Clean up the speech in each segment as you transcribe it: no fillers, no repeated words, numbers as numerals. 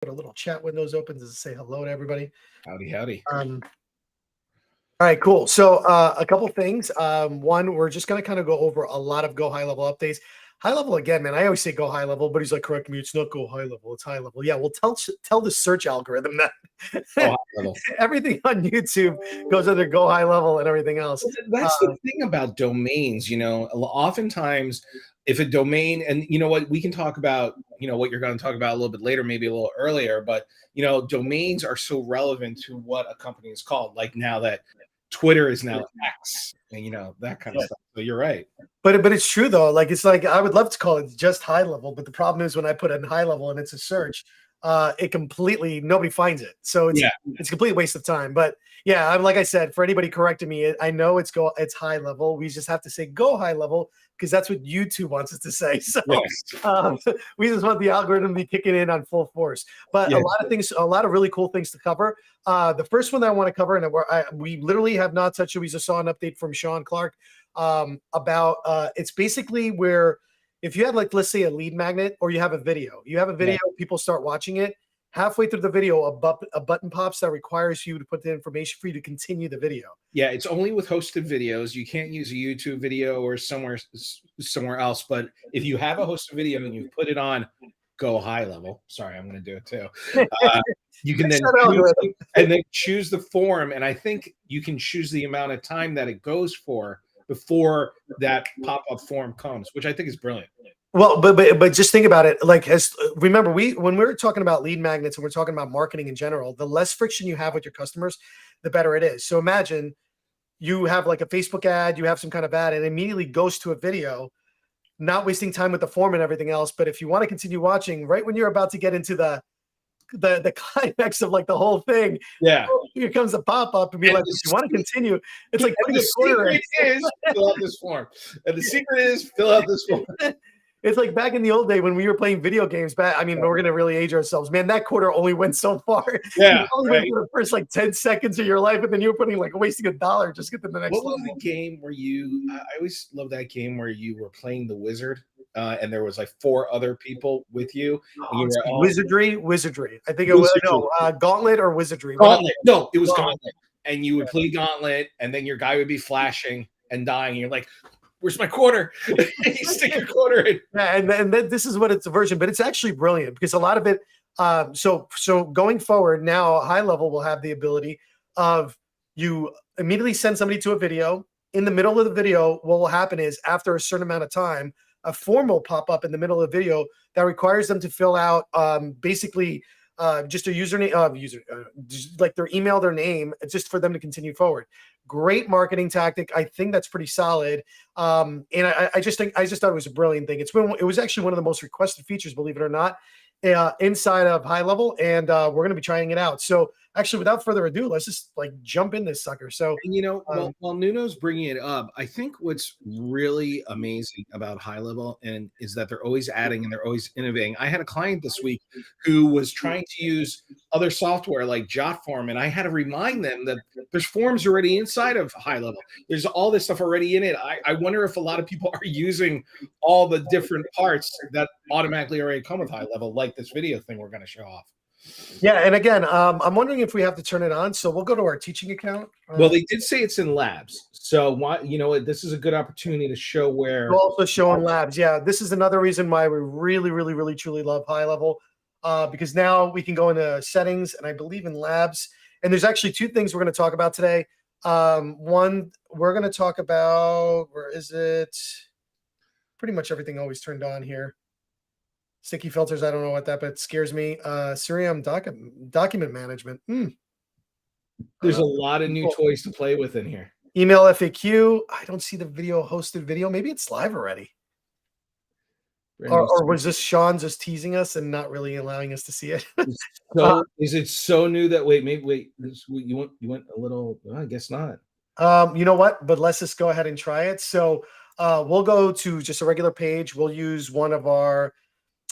Put a little chat windows open to say hello to everybody. Howdy, howdy. All right, cool. So a couple things. One, we're just going to kind of go over a lot of Go High Level updates. High level again, man. I always say Go High Level, but he's like, correct me. It's not Go High Level. It's High Level. Yeah, well, tell the search algorithm Oh, that high level. everything on YouTube goes under Go High Level and everything else. That's the thing about domains. Oftentimes, if a domain, and you know what, we can talk about, what you're going to talk about a little bit later, maybe a little earlier, but domains are so relevant to what a company is called. Like now that Twitter is now X, and that kind of stuff. So you're right. But it's true though. It's like I would love to call it just High Level, but the problem is when I put in High Level and it's a search, it completely nobody finds it. So it's a complete waste of time. But yeah, I'm like I said, for anybody correcting me, I know it's High Level. We just have to say Go High Level because that's what YouTube wants us to say. So we just want the algorithm to be kicking in on full force. But a lot of things, a lot of really cool things to cover. The first one that I want to cover, and we literally have not touched it. We just saw an update from Sean Clark about it's basically where if you have let's say a lead magnet or you have a video, people start watching it. Halfway through the video, a button pops that requires you to put the information for you to continue the video. Yeah, it's only with hosted videos. You can't use a YouTube video or somewhere else. But if you have a hosted video and you put it on Go High Level, sorry, I'm going to do it too. You can then choose the form, and I think you can choose the amount of time that it goes for before that pop-up form comes, which I think is brilliant. Well, but just think about it. Remember, when we're talking about lead magnets and we're talking about marketing in general, the less friction you have with your customers, the better it is. So imagine you have like a Facebook ad, you have some kind of ad, and it immediately goes to a video, not wasting time with the form and everything else. But if you want to continue watching, right when you're about to get into the climax of the whole thing, here comes a pop-up and be like, if you want to continue, it's like the secret is fill out this form. And the secret is fill out this form. It's like back in the old day when we were playing video games back. I mean, we're going to really age ourselves, man. That quarter only went so far. Yeah. You only went for the first 10 seconds of your life, and then you were putting wasting $1 just to get to the next level. What was the game where I always love that game where you were playing the wizard and there was 4 other people with you. And you were Wizardry. I think it was Gauntlet or Wizardry. Gauntlet. No, it was Gauntlet. And you would play Gauntlet, and then your guy would be flashing and dying. And you're like, where's my quarter? You stick your quarter in. Yeah, and then this is what it's a version, but it's actually brilliant because a lot of it. So going forward now, High Level will have the ability of you immediately send somebody to a video. In the middle of the video, what will happen is after a certain amount of time, a form will pop up in the middle of the video that requires them to fill out basically just a username, just like their email, their name, just for them to continue forward. Great marketing tactic. I think that's pretty solid. And I just thought it was a brilliant thing. It was actually one of the most requested features, believe it or not, inside of High Level, and we're going to be trying it out. So actually, without further ado, let's just jump in this sucker. So, while Nuno's bringing it up, I think what's really amazing about High Level is that they're always adding and they're always innovating. I had a client this week who was trying to use other software like JotForm, and I had to remind them that there's forms already inside of High Level. There's all this stuff already in it. I wonder if a lot of people are using all the different parts that automatically already come with High Level, like this video thing we're going to show off. Yeah, and again, I'm wondering if we have to turn it on. So we'll go to our teaching account. Well, they did say it's in labs. So this is a good opportunity to show where. We're also showing labs. Yeah, this is another reason why we really, really, really, truly love High Level, because now we can go into settings, and I believe in labs. And there's actually 2 things we're going to talk about today. One, we're going to talk about, where is it? Pretty much everything always turned on here. Sticky filters, I don't know what that, but it scares me. Serium document management. There's a lot of new toys to play with in here. Email FAQ. I don't see the hosted video. Maybe it's live already. Or was this Sean just teasing us and not really allowing us to see it? So is it so new that you went a little? I guess not. You know what? But let's just go ahead and try it. So we'll go to just a regular page. We'll use one of our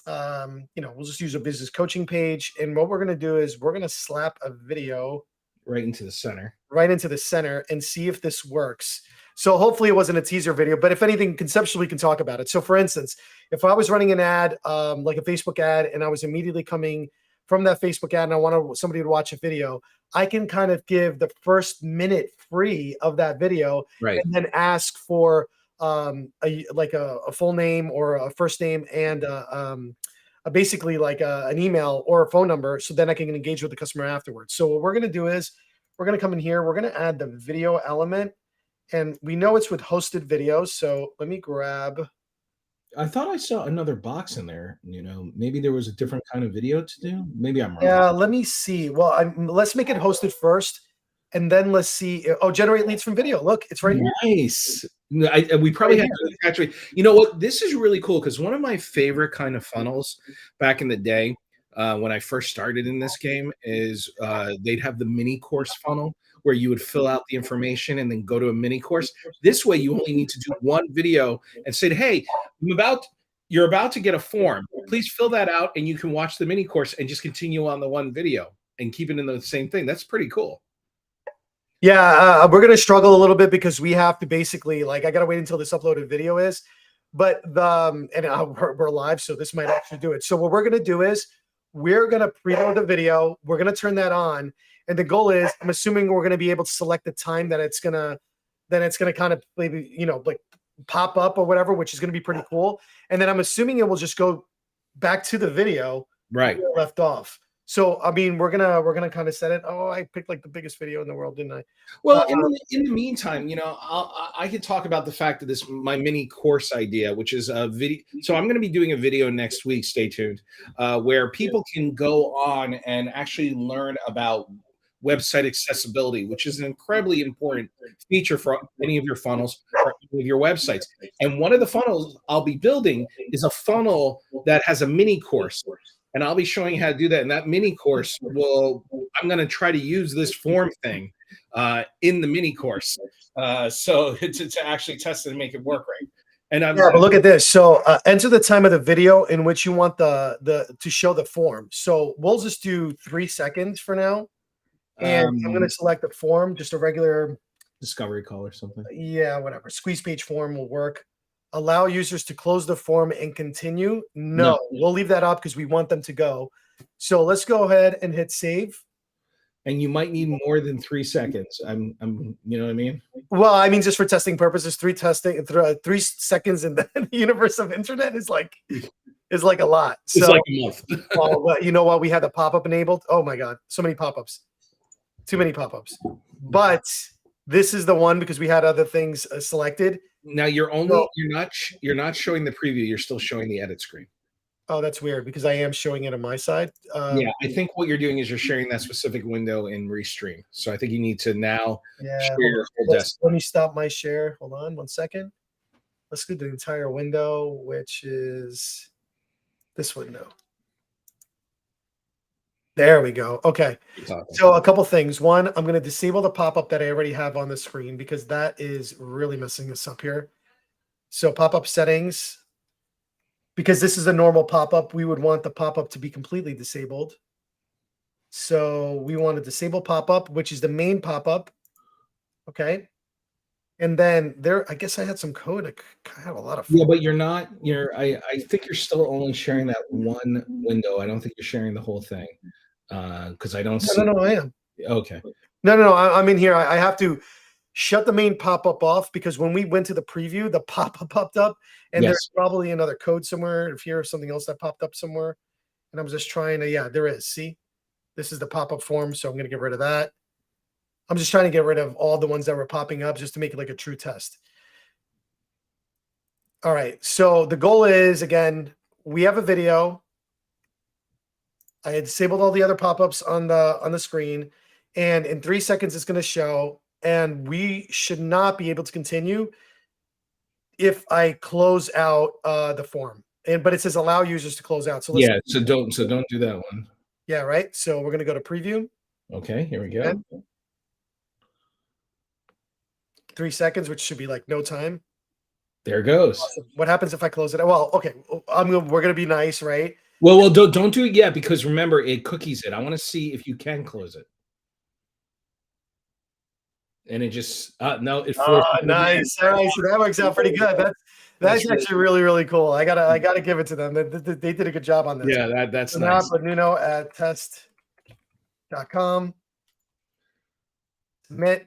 we'll just use a business coaching page. And what we're going to do is we're going to slap a video right into the center and see if this works. So hopefully it wasn't a teaser video, but if anything, conceptually we can talk about it. So for instance, if I was running an ad, like a Facebook ad, and I was immediately coming from that Facebook ad and I want somebody to watch a video, I can kind of give the first minute free of that video, right, and then ask for a full name or a first name and basically like an email or a phone number, so then I can engage with the customer afterwards. So what we're going to do is we're going to come in here, we're going to add the video element, and we know it's with hosted videos. So let me grab. I thought I saw another box in there. Maybe there was a different kind of video to do. Maybe I'm wrong. Yeah, let me see. Well, let's make it hosted first, and then let's see. Oh, generate leads from video. Look, it's right here. Nice. We probably have to actually. You know what? This is really cool because one of my favorite kind of funnels back in the day, when I first started in this game, is they'd have the mini course funnel where you would fill out the information and then go to a mini course. This way, you only need to do one video and say, "Hey, you're about to get a form. Please fill that out, and you can watch the mini course and just continue on the one video and keep it in the same thing." That's pretty cool. Yeah, we're going to struggle a little bit because we have to basically, like, I got to wait until this uploaded video is, but we're live, so this might actually do it. So what we're going to do is we're going to preload the video. We're going to turn that on. And the goal is, I'm assuming we're going to be able to select the time that it's going to kind of maybe, like pop up or whatever, which is going to be pretty cool. And then I'm assuming it will just go back to the video right left off. So, I mean, we're gonna kind of set it. Oh, I picked like the biggest video in the world, didn't I? Well, in the meantime, I could talk about the fact that my mini course idea, which is a video. So I'm going to be doing a video next week. Stay tuned, where people can go on and actually learn about website accessibility, which is an incredibly important feature for any of your funnels or any of your websites. And one of the funnels I'll be building is a funnel that has a mini course. And I'll be showing you how to do that. And that mini course I'm going to try to use this form thing in the mini course. So to actually test it and make it work right. And but look at this. So enter the time of the video in which you want to show the form. So we'll just do 3 seconds for now. And I'm going to select the form, just a regular discovery call or something. Yeah, whatever. Squeeze page form will work. Allow users to close the form and continue. No, we'll leave that up because we want them to go. So let's go ahead and hit save. And you might need more than 3 seconds. You know what I mean? Well, I mean, just for testing purposes, 3 seconds in the universe of internet is like a lot. So, it's like a month. Well, you know what? We had the pop-up enabled. Oh my God, so many pop-ups. Too many pop-ups. But this is the one because we had other things selected. Now you're not showing the preview. You're still showing the edit screen. Oh, that's weird because I am showing it on my side. Yeah, I think what you're doing is you're sharing that specific window in Restream. So I think you need to now share your whole desktop. Let me stop my share. Hold on 1 second. Let's do the entire window, which is this window. There we go. Okay. So a couple things. One, I'm going to disable the pop-up that I already have on the screen because that is really messing us up here. So pop-up settings, because this is a normal pop-up, we would want the pop-up to be completely disabled. So we want to disable pop-up, which is the main pop-up. Okay. And then I guess I had some code. I have a lot of Yeah, but I think you're still only sharing that one window. I don't think you're sharing the whole thing. Because I don't see. No, I am. Okay. No, I'm in here. I have to shut the main pop-up off because when we went to the preview, the pop-up popped up, and there's probably another code somewhere here or something else that popped up somewhere. And I'm just trying to, yeah, there is. See, this is the pop-up form, so I'm going to get rid of that. I'm just trying to get rid of all the ones that were popping up just to make it like a true test. All right, so the goal is, again, we have a video. I had disabled all the other pop-ups on the screen, and in 3 seconds it's going to show, and we should not be able to continue if I close out the form. But it says allow users to close out. So don't do that one. Yeah, right. So we're going to go to preview. Okay, here we go. Okay. 3 seconds, which should be like no time. There goes. Awesome. What happens if I close it? Well, okay, we're going to be nice, right? Well, don't do it yet because remember it cookies it. I want to see if you can close it. and it just no, it Oh, forces nice. All right, so that works out pretty good. That's really actually really, really cool. I gotta give it to them. They did a good job on this. yeah, that's So now I nice. put Nuno at test.com. Submit.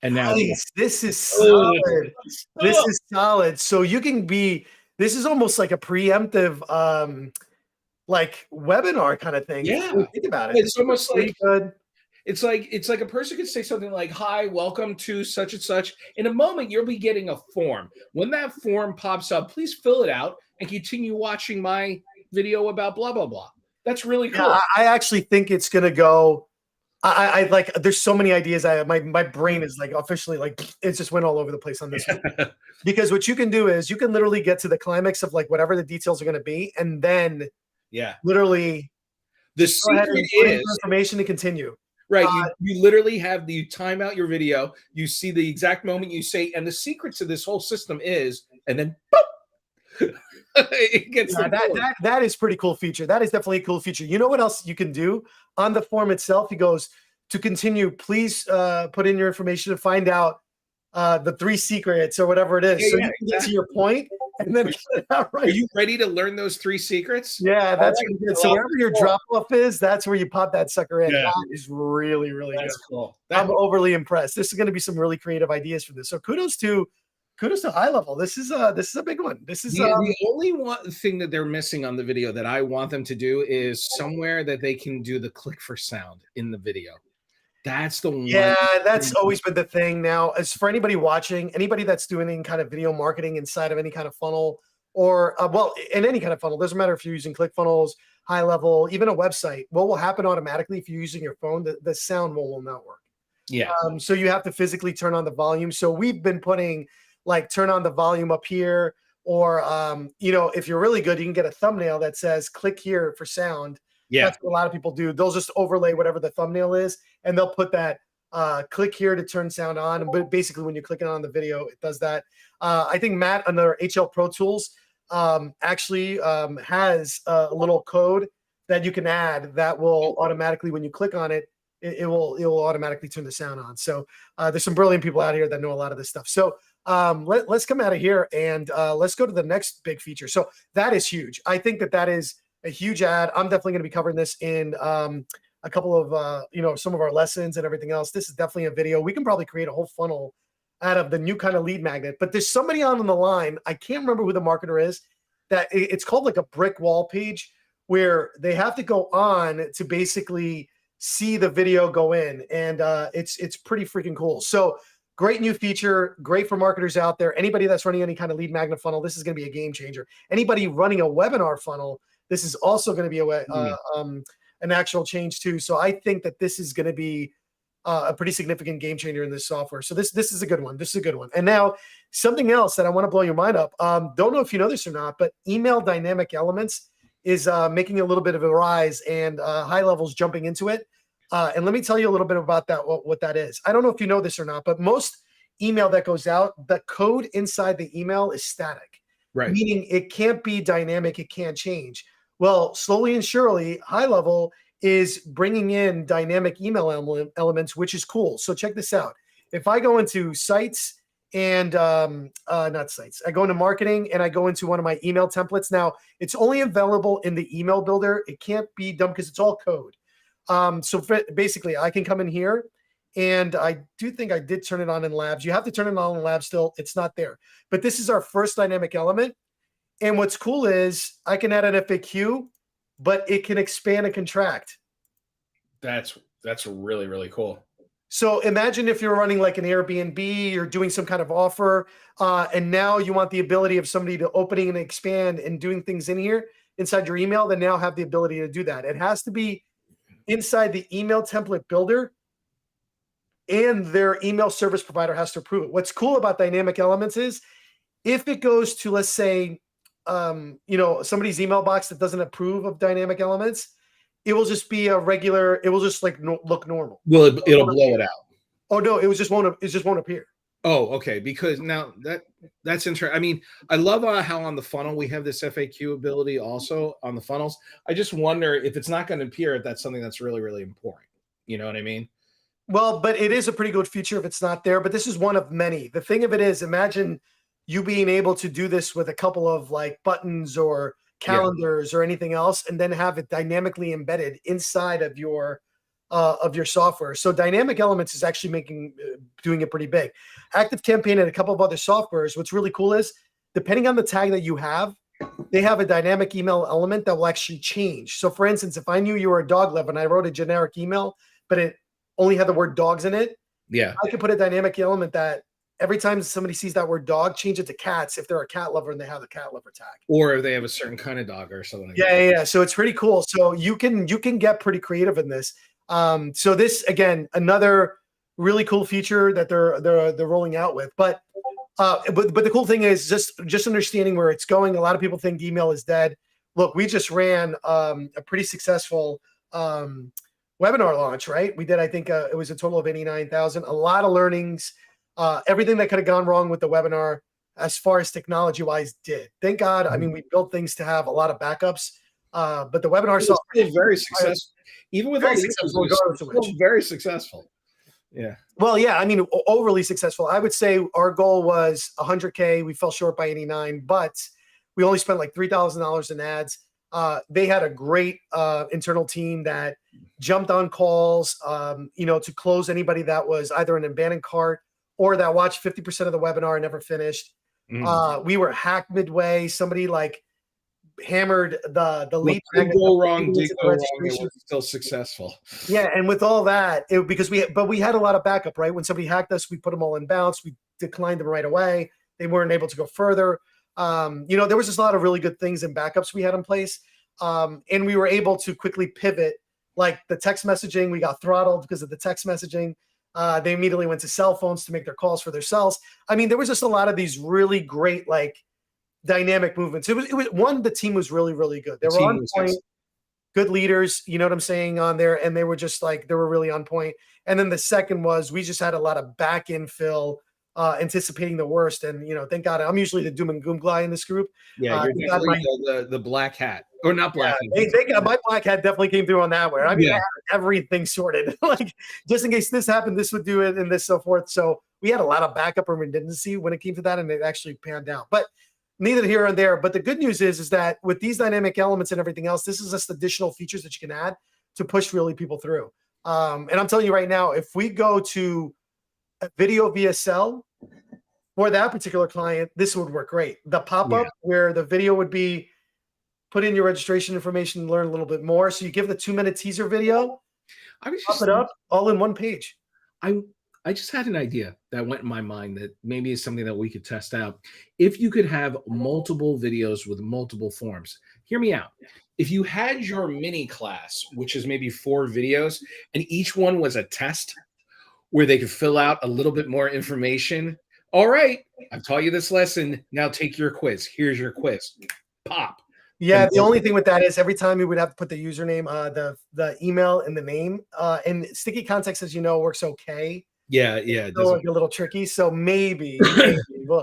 And now Nice. This is oh, solid. This is solid. So you can be, this is almost like a preemptive like webinar kind of thing. yeah, Think about it. This it's is almost pretty like good. it's like a person could say something like, "Hi, welcome to such and such." In a moment, you'll be getting a form. When that form pops up, please fill it out and continue watching my video about blah blah blah. That's really Yeah, cool. I actually think it's gonna go. I like. There's so many ideas. My brain is like officially like it just went all over the place on this one. Because what you can do is you can literally get to the climax of like whatever the details are going to be, and then Yeah. literally The just go ahead secret and put in is information to continue. right. You literally have you time out your video. You see the exact moment you say, and the secret to this whole system is, and then boop, it gets Yeah, the point. that is pretty cool feature. That is definitely a cool feature. You know what else you can do on the form itself? He goes to continue. Please put in your information to find out the 3 secrets or whatever it is. Yeah, So yeah, you can get to exactly. your point and then get it out Are right. you ready to learn those 3 secrets? Yeah, All that's right. pretty good. So Well, wherever your drop off is, that's where you pop that sucker in. yeah, That is really, really good. that's cool. I'm overly impressed. This is going to be some really creative ideas for this. So kudos to Highlevel. This is a big one. This is The only one thing that they're missing on the video that I want them to do is somewhere that they can do the click for sound in the video. That's the one. yeah, that's always been the thing. Now, as for anybody watching, anybody that's doing any kind of video marketing inside of any kind of funnel, or well, in any kind of funnel, doesn't matter if you're using ClickFunnels, Highlevel, even a website. What will happen automatically if you're using your phone? The sound will not work. Yeah. So you have to physically turn on the volume. So we've been putting like turn on the volume up here, or if you're really good, you can get a thumbnail that says click here for sound. Yeah. That's what a lot of people do. They'll just overlay whatever the thumbnail is, and they'll put that click here to turn sound on. But basically, when you're clicking on the video, it does that. I think Matt on their HL Pro Tools actually has a little code that you can add that will automatically, when you click on it, it will automatically turn the sound on. So there's some brilliant people out here that know a lot of this stuff. So let's come out of here and let's go to the next big feature. So that is huge. I think that is a huge ad. I'm definitely going to be covering this in a couple of some of our lessons and everything else. This is definitely a video. We can probably create a whole funnel out of the new kind of lead magnet. But there's somebody on the line. I can't remember who the marketer is. That it's called like a brick wall page where they have to go on to basically see the video go in, and it's pretty freaking cool. So great new feature, great for marketers out there. Anybody that's running any kind of lead magnet funnel, this is going to be a game changer. Anybody running a webinar funnel, this is also going to be an actual change too. So I think that this is going to be a pretty significant game changer in this software. So this is a good one. This is a good one. And now something else that I want to blow your mind up. Don't know if you know this or not, but email dynamic elements is making a little bit of a rise, and Highlevel's jumping into it. And let me tell you a little bit about that, what that is. I don't know if you know this or not, but most email that goes out, the code inside the email is static, Right. Meaning it can't be dynamic. It can't change. Well, slowly and surely, Highlevel is bringing in dynamic email elements, which is cool. So check this out. If I go into sites and not sites, I go into marketing and I go into one of my email templates. Now, it's only available in the email builder. It can't be done because it's all code. So basically, I can come in here, and I do think I did turn it on in labs. You have to turn it on in labs still. It's not there. But this is our first dynamic element. And what's cool is I can add an FAQ, but it can expand and contract. That's really, really cool. So imagine if you're running like an Airbnb, you're doing some kind of offer, and now you want the ability of somebody to opening and expand and doing things in here inside your email, then now have the ability to do that. It has to be inside the email template builder, and their email service provider has to approve it. What's cool about dynamic elements is if it goes to, let's say, somebody's email box that doesn't approve of dynamic elements, it will just be a regular, it will just like look normal. Well, it'll blow it out. Oh no, it just won't appear. Oh, okay. Because now that's interesting. I mean, I love how on the funnel we have this FAQ ability also on the funnels. I just wonder if it's not going to appear if that's something that's really, really important. You know what I mean? Well, but it is a pretty good feature if it's not there, but this is one of many. The thing of it is, imagine you being able to do this with a couple of like buttons or Yeah. calendars or anything else, and then have it dynamically embedded inside of your software. So dynamic elements is actually doing it pretty big. Active Campaign and a couple of other softwares. What's really cool is depending on the tag that you have, they have a dynamic email element that will actually change. So for instance, if I knew you were a dog lover and I wrote a generic email, but it only had the word dogs in it, yeah, I could put a dynamic element that every time somebody sees that word dog, change it to cats if they're a cat lover and they have the cat lover tag. or if they have a certain kind of dog or something like Yeah, that. yeah, yeah. So it's pretty cool. So you can get pretty creative in this. So this again, another really cool feature that they're rolling out with. But the cool thing is just understanding where it's going. A lot of people think email is dead. Look, we just ran a pretty successful webinar launch, right? We did, I think it was a total of 89,000, a lot of learnings, everything that could have gone wrong with the webinar as far as technology wise did. Thank God. I mean, we built things to have a lot of backups, but the webinar It's still very successful. Even with all the issues, it's still very successful. Yeah. Well, yeah, I mean, overly successful. I would say our goal was 100K. We fell short by 89, but we only spent like $3,000 in ads. They had a great internal team that jumped on calls, to close anybody that was either an abandoned cart or that watched 50% of the webinar and never finished. We were hacked midway. Somebody like hammered the lead. Did go wrong. It was still successful. Yeah, and with all that, because we had a lot of backup, right? When somebody hacked us, we put them all in bounce. We declined them right away. They weren't able to go further. There was just a lot of really good things and backups we had in place, and we were able to quickly pivot. Like the text messaging, we got throttled because of the text messaging. They immediately went to cell phones to make their calls for their cells. I mean, there was just a lot of these really great like dynamic movements. It was the team was really, really good. They were on point, good leaders, you know what I'm saying, on there, and they were just like they were really on point. And then the second was we just had a lot of back infill, anticipating the worst. And thank God, I'm usually the doom and gloom guy in this group. Yeah, you're definitely the black hat, or not black. Yeah, my black hat definitely came through on that one. I mean, I had everything sorted, like just in case this happened, this would do it, and this so forth. So we had a lot of backup and redundancy when it came to that, and it actually panned out. But neither here or there. But the good news is that with these dynamic elements and everything else, this is just additional features that you can add to push really people through. And I'm telling you right now, if we go to a video VSL for that particular client, this would work great. The pop-up where the video would be put in your registration information and learn a little bit more. So you give the 2-minute teaser video, pop it up all in one page. I just had an idea that went in my mind that maybe is something that we could test out. If you could have multiple videos with multiple forms, hear me out. If you had your mini class, which is maybe 4 videos, and each one was a test where they could fill out a little bit more information. All right, I've taught you this lesson. Now take your quiz. Here's your quiz. Pop. Yeah, the only thing with that is every time you would have to put the username, the email and the name. And sticky context, as you know, works okay. Yeah. It's still like a little tricky. So maybe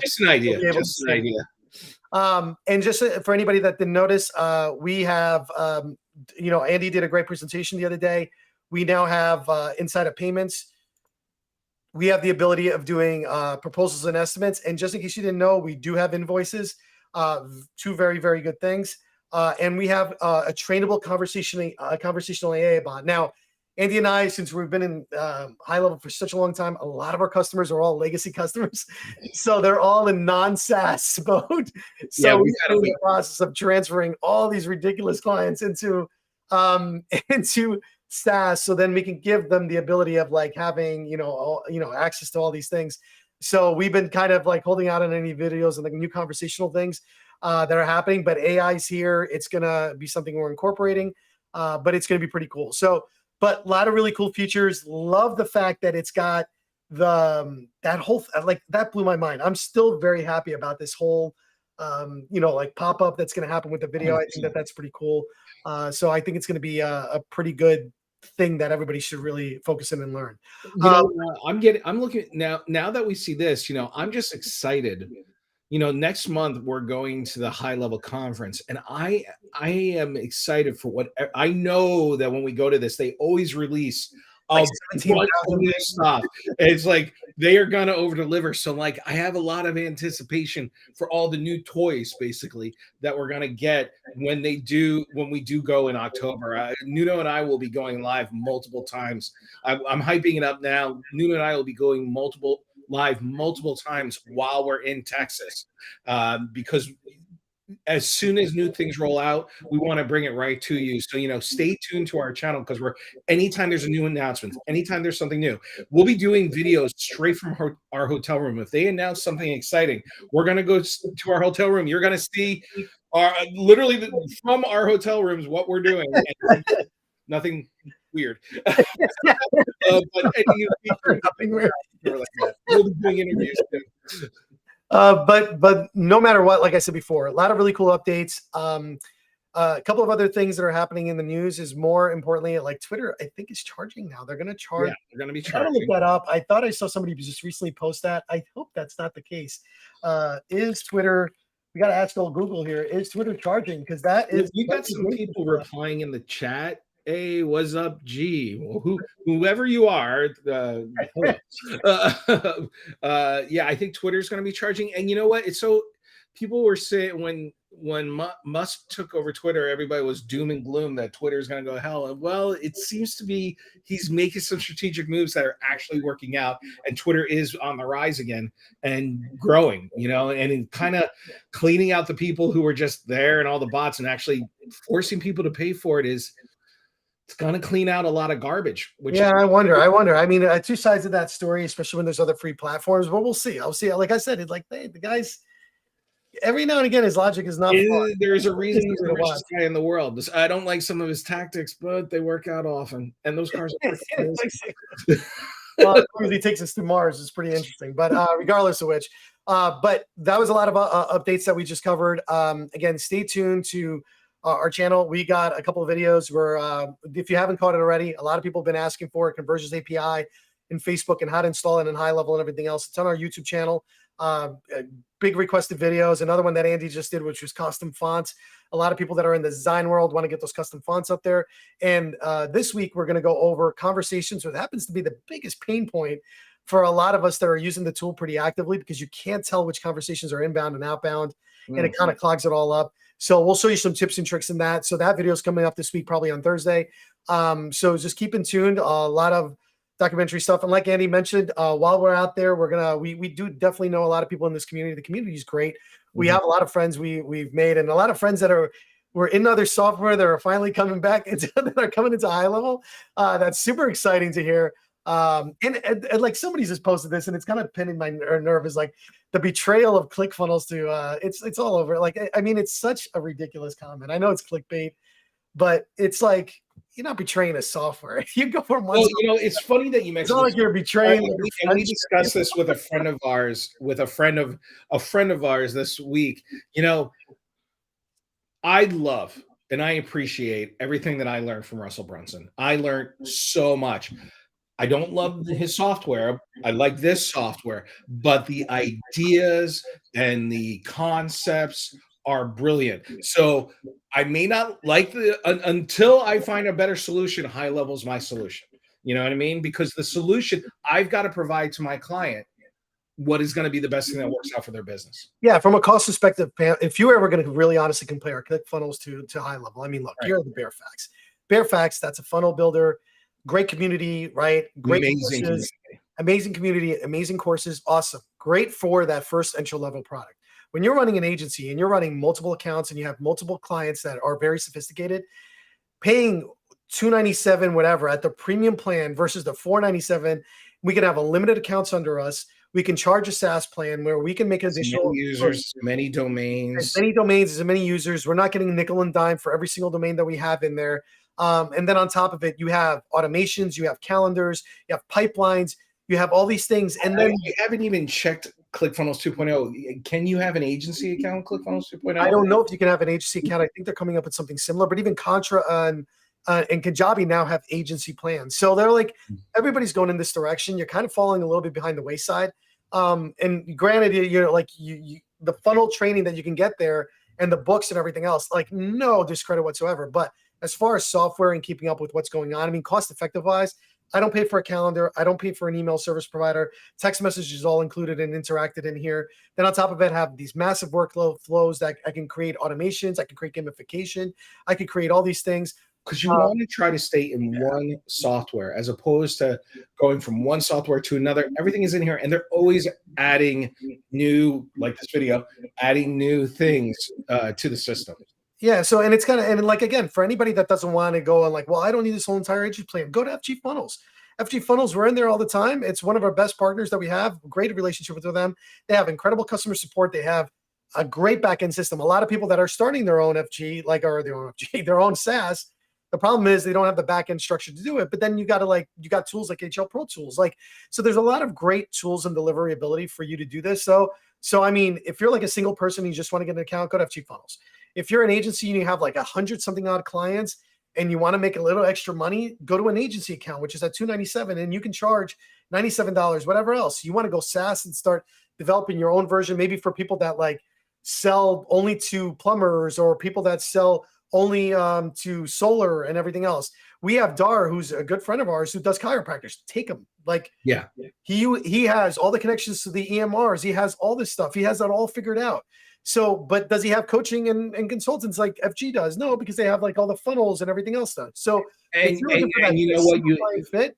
just an idea. Just an idea. And just for anybody that didn't notice, we have, Andy did a great presentation the other day. We now have inside of payments, we have the ability of doing proposals and estimates. And just in case you didn't know, we do have invoices, 2 very, very good things. And we have a trainable conversational AA bot. Now, Andy and I, since we've been in Highlevel for such a long time, a lot of our customers are all legacy customers. So they're all in non-SaaS mode. So we're in the process of transferring all these ridiculous clients into SaaS. So then we can give them the ability of like having, access to all these things. So we've been kind of like holding out on any videos and like new conversational things that are happening, but AI's here. It's going to be something we're incorporating, but it's going to be pretty cool. So, but a lot of really cool features. Love the fact that it's got that whole, like that blew my mind. I'm still very happy about this whole, like pop-up that's going to happen with the video. I think that's pretty cool. So I think it's going to be a pretty good thing that everybody should really focus in and learn. I'm looking now that we see this, I'm just excited. Next month we're going to the Highlevel conference, and I am excited for what I know that when we go to this, they always release like a 17,000 bunch of new stuff. It's like they are gonna over deliver. So like I have a lot of anticipation for all the new toys basically that we're gonna get when we do go in October. Nuno and I will be going live multiple times. I'm hyping it up now. Nuno and I will be going live multiple times while we're in Texas, because as soon as new things roll out, we want to bring it right to you. So, stay tuned to our channel because anytime there's a new announcement, anytime there's something new, we'll be doing videos straight from our hotel room. If they announce something exciting, we're going to go to our hotel room. You're going to see literally from our hotel rooms what we're doing. And nothing weird. But Nothing weird. Like that. We'll be doing interviews too. But no matter what, like I said before, a lot of really cool updates. A couple of other things that are happening in the news is more importantly, like Twitter, I think is charging now. They're going to charge. Yeah, they're going to be charging. I gotta look that up. I thought I saw somebody just recently post that. I hope that's not the case. Is Twitter? We got to ask old Google here. Is Twitter charging? Because that is. We got some people replying in the chat. Hey, what's up, G? Well, whoever you are, hello. Yeah, I think Twitter's going to be charging. And you know what? It's so people were saying when Musk took over Twitter, everybody was doom and gloom that Twitter is going to go to hell. And well, it seems to be he's making some strategic moves that are actually working out, and Twitter is on the rise again and growing. And kind of cleaning out the people who were just there and all the bots, and actually forcing people to pay for it is. It's going to clean out a lot of garbage. I wonder. I mean, two sides of that story, especially when there's other free platforms, but we'll see. I'll see. Like I said, it's like, hey, the guys, every now and again, his logic is not flawed. There's a reason he's the richest guy in the world. I don't like some of his tactics, but they work out often. And those cars are well, he takes us to Mars. It's pretty interesting. But regardless of which, but that was a lot of updates that we just covered. Again, stay tuned to our channel. We got a couple of videos where, if you haven't caught it already, a lot of people have been asking for it, Conversions API in Facebook and how to install it in Highlevel and everything else. It's on our YouTube channel. Big requested videos. Another one that Andy just did, which was custom fonts. A lot of people that are in the design world want to get those custom fonts up there. And this week, we're going to go over conversations, which happens to be the biggest pain point for a lot of us that are using the tool pretty actively, because you can't tell which conversations are inbound and outbound, and it kind of clogs it all up. So we'll show you some tips and tricks in that. So that video is coming up this week, probably on Thursday. So just keep in tune. A lot of documentary stuff. And like Andy mentioned, while we're out there, we do definitely know a lot of people in this community. The community is great. We have a lot of friends we've made, and a lot of friends that were in other software that are finally coming back that are coming into Highlevel. That's super exciting to hear. And like somebody's just posted this, and it's kind of pinning my nerve, is like the betrayal of ClickFunnels to it's all over. Like, I mean, it's such a ridiculous comment. I know it's clickbait, but it's like, you're not betraying a software. You go from one. Well, it's funny that you mentioned. It's not like you're betraying. And we discussed this with a friend of ours, this week. I love and I appreciate everything that I learned from Russell Brunson. I learned so much. I don't love his software. I like this software, but the ideas and the concepts are brilliant. So I may not like until I find a better solution. Highlevel is my solution. You know what I mean? Because the solution I've got to provide to my client what is going to be the best thing that works out for their business. Yeah, from a cost perspective, if you were going to really honestly compare ClickFunnels to Highlevel, I mean, look, here are the bare facts. Bare facts, that's a funnel builder, great community, right? Great amazing community, amazing courses, awesome. Great for that first entry-level product. When you're running an agency and you're running multiple accounts and you have multiple clients that are very sophisticated, paying $297 whatever at the premium plan versus the $497, we can have unlimited accounts under us. We can charge a SaaS plan where we can make additional many users, many domains, as many users. We're not getting nickel and dime for every single domain that we have in there. And then on top of it, you have automations, you have calendars, you have pipelines, you have all these things. And then you haven't even checked ClickFunnels 2.0. Can you have an agency account with ClickFunnels 2.0? I don't know if you can have an agency account. I think they're coming up with something similar, but even Contra and Kajabi now have agency plans. So they're like, everybody's going in this direction. You're kind of falling a little bit behind the wayside. And granted, the funnel training that you can get there and the books and everything else, like no discredit whatsoever. But as far as software and keeping up with what's going on, I mean, cost effective wise, I don't pay for a calendar. I don't pay for an email service provider. Text messages all included and interacted in here. Then on top of it, have these massive workload flows that I can create automations. I can create gamification. I can create all these things. Because you want to try to stay in one software as opposed to going from one software to another. Everything is in here, and they're always adding new, like this video, adding new things to the system. Yeah. So, and it's kind of, and like, again, for anybody that doesn't want to go and like, well, I don't need this whole entire agency plan, go to FG Funnels. FG Funnels, we're in there all the time. It's one of our best partners that we have. Great relationship with them. They have incredible customer support. They have a great backend system. A lot of people that are starting their own FG, like, or their own FG, their own SaaS. The problem is they don't have the backend structure to do it. But then you got to like, you got tools like HL Pro Tools. Like, so there's a lot of great tools and delivery ability for you to do this. So I mean, if you're like a single person and you just want to get an account, go to FG Funnels. If you're an agency and you have like 100 something odd clients and you want to make a little extra money, go to an agency account, which is at $297, and you can charge $97, whatever else. You want to go SaaS and start developing your own version, maybe for people that like sell only to plumbers or people that sell only to solar and everything else. We have Dar, who's a good friend of ours, who does chiropractors. Take him. Like, yeah, he has all the connections to the EMRs. He has all this stuff. He has that all figured out. So, but does he have coaching and consultants like FG does? No, because they have like all the funnels and everything else done. So, and you know what,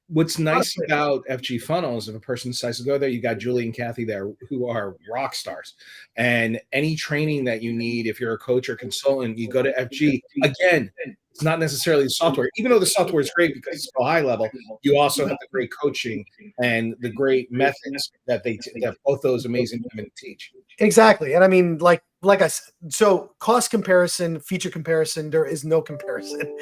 what's nice about FG Funnels, if a person decides to go there, you got Julie and Kathy there who are rock stars. And any training that you need, if you're a coach or consultant, you go to FG. Again, it's not necessarily the software, even though the software is great because it's Gohighlevel. You also have the great coaching and the great methods that that both those amazing women teach. Exactly. And I mean, like I said, so cost comparison, feature comparison, there is no comparison.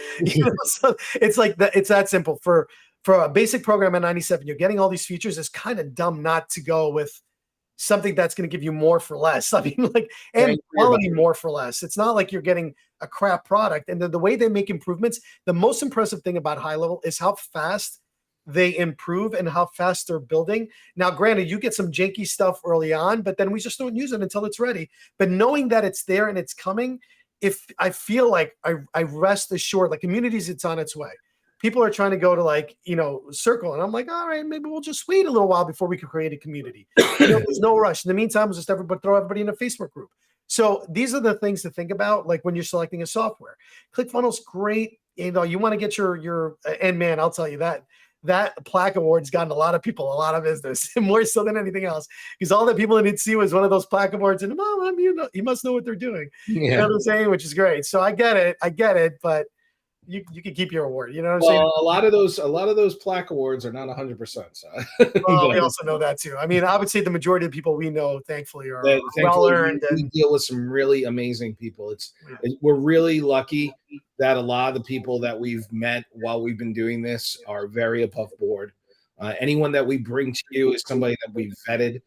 So it's like that. It's that simple. For a basic program at 97, you're getting all these features. It's kind of dumb not to go with something that's going to give you more for less. I mean, like, and quality more for less. It's not like you're getting a crap product. And the way they make improvements, the most impressive thing about Highlevel is how fast they improve and how fast they're building. Now, granted, you get some janky stuff early on, but then we just don't use it until it's ready. But knowing that it's there and it's coming, if I feel like I rest assured, like communities, it's on its way. People are trying to go to like, Circle. And I'm like, all right, maybe we'll just wait a little while before we can create a community. There's no rush. In the meantime, we'll just throw everybody in a Facebook group. So these are the things to think about, like when you're selecting a software. ClickFunnels, great. You want to get your, and man, I'll tell you that plaque award's gotten a lot of people a lot of business, more so than anything else, because all the people that didn't see was one of those plaque awards, and you must know what they're doing. Yeah. You know what I'm saying? Which is great. So I get it, but you can keep your award. You know what I'm saying? A lot of those plaque awards are not 100%. So. Well, we also know that too. I mean, I would say the majority of the people we know, thankfully, are well earned. We deal with some really amazing people. We're really lucky that a lot of the people that we've met while we've been doing this are very above board. Anyone that we bring to you is somebody that we've vetted,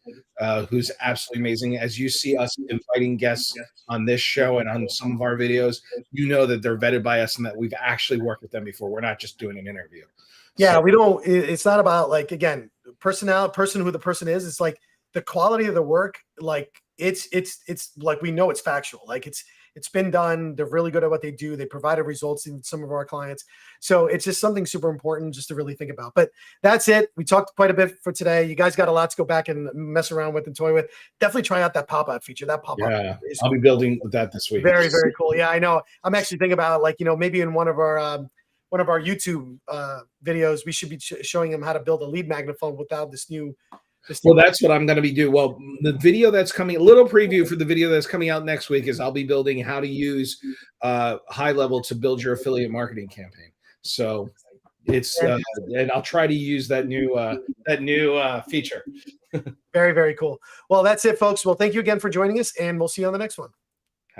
who's absolutely amazing. As you see us inviting guests on this show and on some of our videos, you know that they're vetted by us and that we've actually worked with them before. We're not just doing an interview. Yeah, so, we don't. It's not about like, again, who the person is. It's like the quality of the work. Like it's like we know it's factual. Like it's been done. They're really good at what they do. They provided results in some of our clients. So it's just something super important just to really think about. But that's it. We talked quite a bit for today. You guys got a lot to go back and mess around with and toy with. Definitely try out that pop-up feature. That pop-up. Yeah, I'll be building with that this week. Very, very cool. Yeah, I know. I'm actually thinking about like, maybe in one of our YouTube videos, we should be showing them how to build a lead magnet funnel without this new. Well, that's what I'm going to be doing. Well, the video that's coming, a little preview for the video that's coming out next week is I'll be building how to use Highlevel to build your affiliate marketing campaign. So it's and I'll try to use that new feature. Very, very cool. Well, that's it, folks. Well, thank you again for joining us, and we'll see you on the next one.